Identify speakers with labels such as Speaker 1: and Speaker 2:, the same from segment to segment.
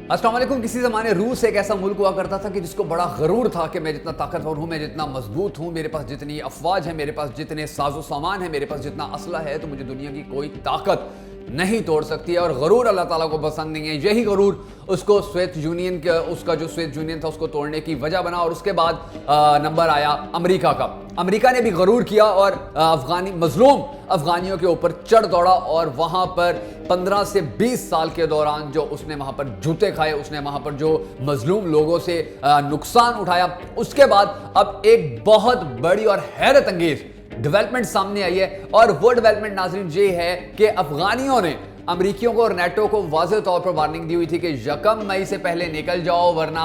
Speaker 1: अस्सलाम वालेकुम। किसी ज़माने रूस एक ऐसा मुल्क हुआ करता था कि जिसको बड़ा गरूर था कि मैं जितना ताकतवर हूँ, मैं जितना मजबूत हूँ, मेरे पास जितनी अफवाज है, मेरे पास जितने साजो सामान है, मेरे पास जितना असला है, तो मुझे दुनिया की कोई ताकत नहीं तोड़ सकती है। और गरूर अल्लाह ताला को पसंद नहीं है। यही गरूर उसको सोवियत यूनियन का उसका जो सोवियत यूनियन था उसको तोड़ने की वजह बना। और उसके बाद नंबर आया अमेरिका का। अमेरिका ने भी गरूर किया और अफगानी मजलूम अफगानियों के ऊपर चढ़ दौड़ा और वहाँ पर 15 से 20 साल के दौरान जो उसने वहाँ पर जूते खाए, उसने वहाँ पर जो मजलूम लोगों से नुकसान उठाया। उसके बाद अब एक बहुत बड़ी और हैरत अंगेज डेवलपमेंट सामने आई है। और वो डेवलपमेंट नाज़रीन ये है कि अफगानियों ने अमरीकियों को और नेटो को वाज़ेह तौर पर वार्निंग दी हुई थी कि 1 मई से पहले निकल जाओ, वरना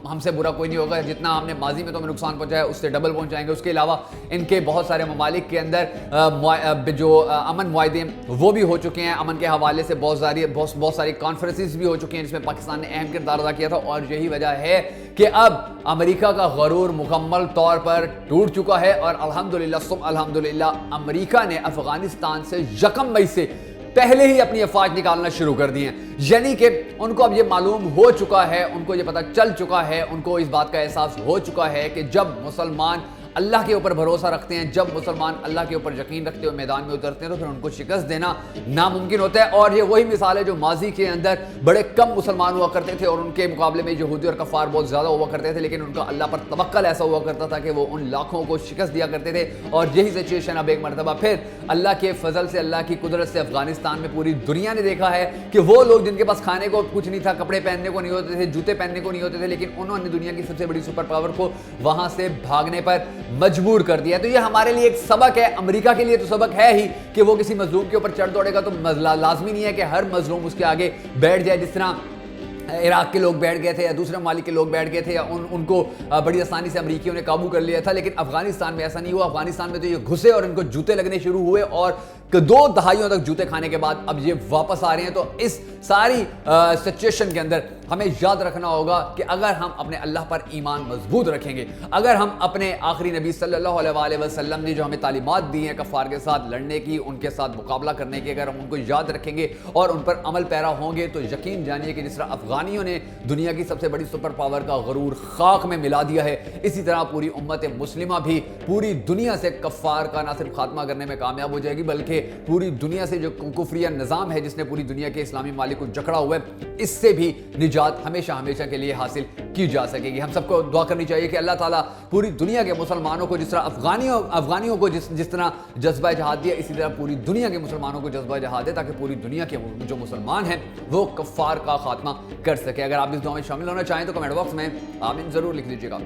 Speaker 1: हमसे बुरा कोई नहीं होगा। जितना हमने माजी में तुम्हें नुकसान पहुंचाया उससे डबल पहुंचाएंगे। उसके अलावा इनके बहुत सारे ममालिक के अंदर जो अमन मुआहदे वो भी हो चुके हैं। अमन के हवाले से बहुत सारी कॉन्फ्रेंसेस भी हो चुकी हैं जिसमें पाकिस्तान ने अहम किरदार अदा किया था। और यही वजह है कि अब अमेरिका का गरूर मुकम्मल तौर पर टूट चुका है। और अल्हम्दुलिल्लाह अमेरिका ने अफगानिस्तान से 1 मई से पहले ही अपनी अफवाज निकालना शुरू कर दी हैं। यानी कि उनको अब ये मालूम हो चुका है, उनको ये पता चल चुका है, उनको इस बात का एहसास हो चुका है कि जब मुसलमान अल्लाह के ऊपर भरोसा रखते हैं, जब मुसलमान अल्लाह के ऊपर यकीन रखते हुए मैदान में उतरते हैं, तो फिर उनको शिकस्त देना नामुमकिन होता है। और ये वही मिसाल है जो माजी के अंदर बड़े कम मुसलमान हुआ करते थे और उनके मुकाबले में यहूदी और कफ़ार बहुत ज़्यादा हुआ करते थे, लेकिन उनका अल्लाह पर तवक्कल ऐसा हुआ करता था कि वो उन लाखों को शिकस्त दिया करते थे। और यही सिचुएशन अब एक मरतबा फिर अल्लाह के फजल से, अल्लाह की कुदरत से अफगानिस्तान में पूरी दुनिया ने देखा है कि वो लोग जिनके पास खाने को कुछ नहीं था, कपड़े पहनने को नहीं होते थे, जूते पहनने को नहीं होते थे, लेकिन उन्होंने दुनिया की सबसे बड़ी सुपर पावर को वहाँ से भागने पर मजबूर कर दिया। तो ये हमारे लिए एक सबक है। अमेरिका के लिए तो सबक है ही कि वो किसी मजलूम के ऊपर चढ़ दौड़ेगा तो लाजमी नहीं है कि हर मजलूम उसके आगे बैठ जाए। जिस तरह इराक के लोग बैठ गए थे या दूसरे ममालिक के लोग बैठ गए थे या उनको बड़ी आसानी से अमरीकियों ने काबू कर लिया था, लेकिन अफगानिस्तान में ऐसा नहीं हुआ। अफगानिस्तान में तो ये घुसे और इनको जूते लगने शुरू हुए और 2 दहाइयों तक जूते खाने के बाद अब ये वापस आ रहे हैं। तो इस सारी सिचुएशन के अंदर हमें याद रखना होगा कि अगर हम अपने अल्लाह पर ईमान मजबूत रखेंगे, अगर हम अपने आखिरी नबी सल्लल्लाहु अलैहि वसल्लम ने जो हमें तालीमात दी हैं कफ़ार के साथ लड़ने की, उनके साथ मुकाबला करने की, अगर हम उनको याद रखेंगे और उन पर अमल पैरा होंगे, तो यकीन जानिए कि जिस तरह अफगानियों ने दुनिया की सबसे बड़ी सुपर पावर का गरूर खाक में मिला दिया है, इसी तरह पूरी उम्मत मुस्लिमा भी पूरी दुनिया से कफ़ार का ना सिर्फ खात्मा करने में कामयाब हो जाएगी, बल्कि पूरी दुनिया से जो कुफरिया निज़ाम है जिसने पूरी दुनिया के इस्लामी मालिक को जकड़ा हुआ है, इससे भी निजात हमेशा हमेशा के लिए हासिल की जा सकेगी। हम सबको दुआ करनी चाहिए कि अल्लाह ताला पूरी दुनिया के मुसलमानों को जिस तरह अफगानियों को जिस तरह जज्बा जहाद दिया, इसी तरह पूरी दुनिया के मुसलमानों को जज्बा जहाद दे, ताकि पूरी दुनिया के जो मुसलमान हैं वो कफ़ार का खात्मा कर सके। अगर आप इस दुआ में शामिल होना चाहें तो कमेंट बॉक्स में आमीन ज़रूर लिख दीजिएगा।